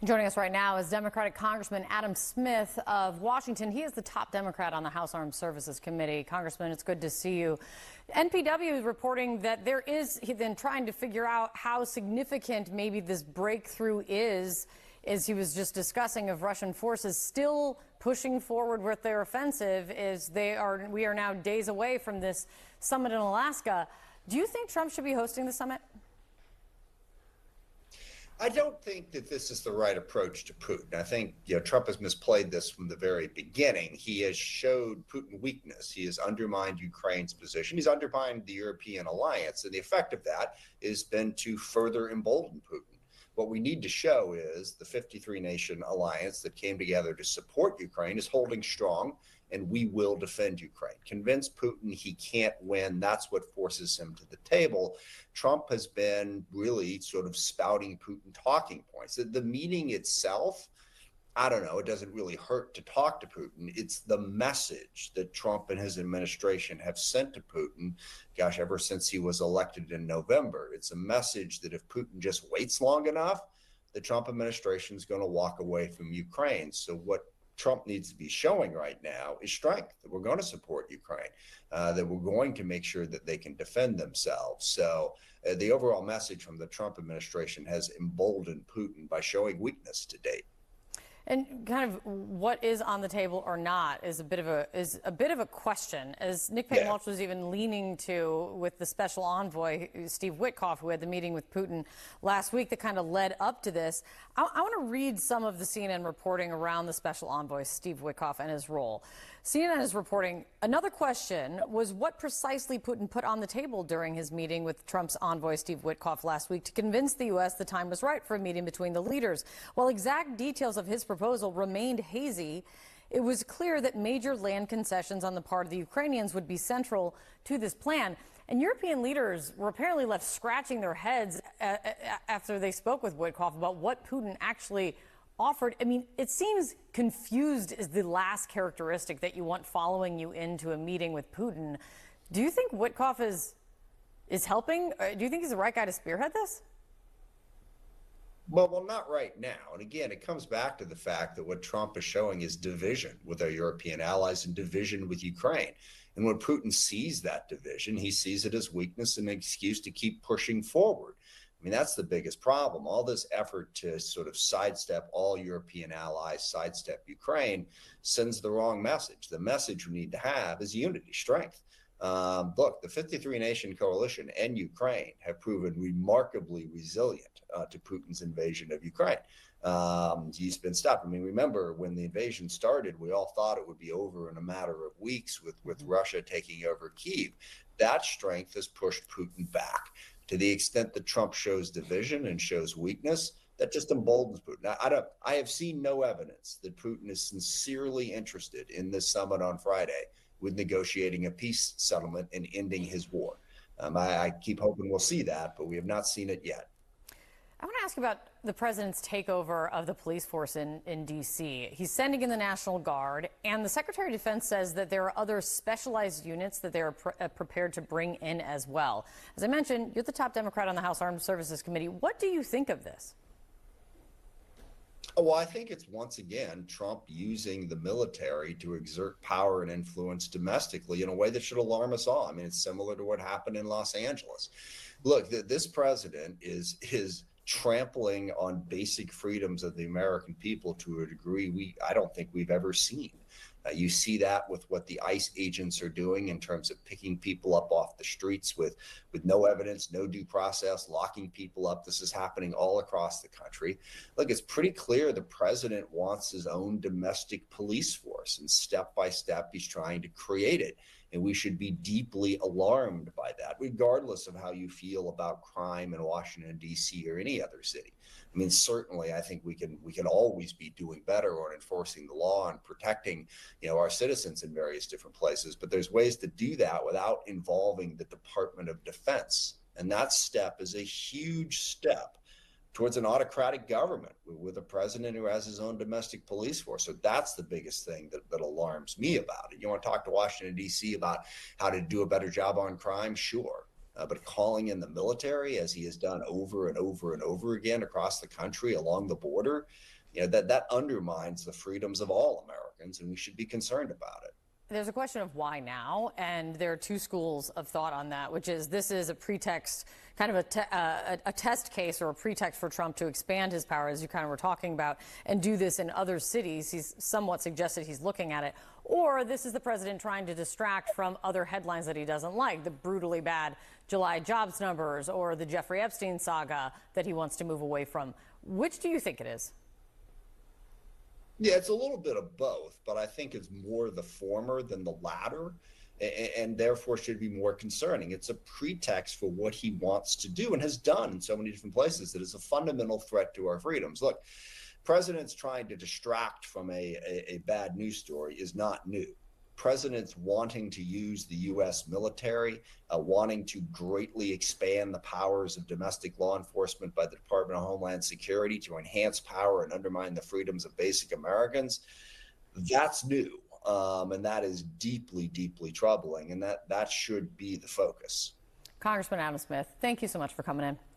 Joining us right now is Democratic Congressman Adam Smith of Washington. He is the top Democrat on the House Armed Services Committee. Congressman, it's good to see you. NPW is reporting that he's been trying to figure out how significant maybe this breakthrough is, as he was just discussing, of Russian forces still pushing forward with their offensive. We are now days away from this summit in Alaska. Do you think Trump should be hosting the summit? I don't think that this is the right approach to Putin. I think Trump has misplayed this from the very beginning. He has showed Putin weakness. He has undermined Ukraine's position. He's undermined the European alliance. And the effect of that has been to further embolden Putin. What we need to show is the 53-nation alliance that came together to support Ukraine is holding strong, and we will defend Ukraine. Convince Putin he can't win. That's what forces him to the table. Trump has been really sort of spouting Putin talking points. The meeting itself, I don't know, it doesn't really hurt to talk to Putin. It's the message that Trump and his administration have sent to Putin, gosh, ever since he was elected in November. It's a message that if Putin just waits long enough, the Trump administration is going to walk away from Ukraine. So what Trump needs to be showing right now is strength, that we're going to support Ukraine, that we're going to make sure that they can defend themselves. So the overall message from the Trump administration has emboldened Putin by showing weakness to date. And kind of what is on the table or not is a bit of a question, as Nick Payne-Walsh was even leaning to with the special envoy Steve Witkoff, who had the meeting with Putin last week that kind of led up to this. I want to read some of the CNN reporting around the special envoy Steve Witkoff and his role. CNN is reporting another question was what precisely Putin put on the table during his meeting with Trump's envoy Steve Witkoff last week to convince the U.S. the time was right for a meeting between the leaders. While exact details of his proposal remained hazy, it was clear that major land concessions on the part of the Ukrainians would be central to this plan. And European leaders were apparently left scratching their heads after they spoke with Witkoff about what Putin actually offered. I mean, it seems confused is the last characteristic that you want following you into a meeting with Putin. Do you think Witkoff is helping? Do you think he's the right guy to spearhead this? Well, not right now. And again, it comes back to the fact that what Trump is showing is division with our European allies and division with Ukraine. And when Putin sees that division, he sees it as weakness and an excuse to keep pushing forward. I mean, that's the biggest problem. All this effort to sort of sidestep all European allies, sidestep Ukraine, sends the wrong message. The message we need to have is unity, strength. Look, the 53-nation coalition and Ukraine have proven remarkably resilient to Putin's invasion of Ukraine. He's been stopped. I mean, remember when the invasion started, we all thought it would be over in a matter of weeks with Russia taking over Kyiv. That strength has pushed Putin back. To the extent that Trump shows division and shows weakness, that just emboldens Putin. I have seen no evidence that Putin is sincerely interested in this summit on Friday with negotiating a peace settlement and ending his war. I keep hoping we'll see that, but we have not seen it yet. I want to ask about the president's takeover of the police force in D.C. He's sending in the National Guard, and the Secretary of Defense says that there are other specialized units that they are prepared to bring in as well. As I mentioned, you're the top Democrat on the House Armed Services Committee. What do you think of this? Well, I think it's once again Trump using the military to exert power and influence domestically in a way that should alarm us all. I mean, it's similar to what happened in Los Angeles. Look, this president is trampling on basic freedoms of the American people to a degree I don't think we've ever seen. You see that with what the ICE agents are doing in terms of picking people up off the streets with no evidence, no due process, locking people up. This is happening all across the country. Look, it's pretty clear the president wants his own domestic police force, and step by step he's trying to create it. And we should be deeply alarmed by that, regardless of how you feel about crime in Washington, D.C. or any other city. I mean, certainly, I think we can always be doing better on enforcing the law and protecting, our citizens in various different places. But there's ways to do that without involving the Department of Defense. And that step is a huge step towards an autocratic government with a president who has his own domestic police force. So that's the biggest thing that alarms me about it. You want to talk to Washington, D.C. about how to do a better job on crime? Sure. but calling in the military, as he has done over and over and over again across the country along the border, that undermines the freedoms of all Americans, and we should be concerned about it. There's a question of why now, and there are two schools of thought on that, which is this is a pretext, kind of a test case or a pretext for Trump to expand his power, as you kind of were talking about, and do this in other cities. He's somewhat suggested he's looking at it. Or this is the president trying to distract from other headlines that he doesn't like, the brutally bad July jobs numbers or the Jeffrey Epstein saga that he wants to move away from. Which do you think it is? Yeah, it's a little bit of both, but I think it's more the former than the latter, and therefore should be more concerning. It's a pretext for what he wants to do and has done in so many different places that is a fundamental threat to our freedoms. Look, presidents trying to distract from a bad news story is not new. Presidents wanting to use the U.S. military, wanting to greatly expand the powers of domestic law enforcement by the Department of Homeland Security to enhance power and undermine the freedoms of basic Americans, that's new. And that is deeply, deeply troubling. And that should be the focus. Congressman Adam Smith, thank you so much for coming in.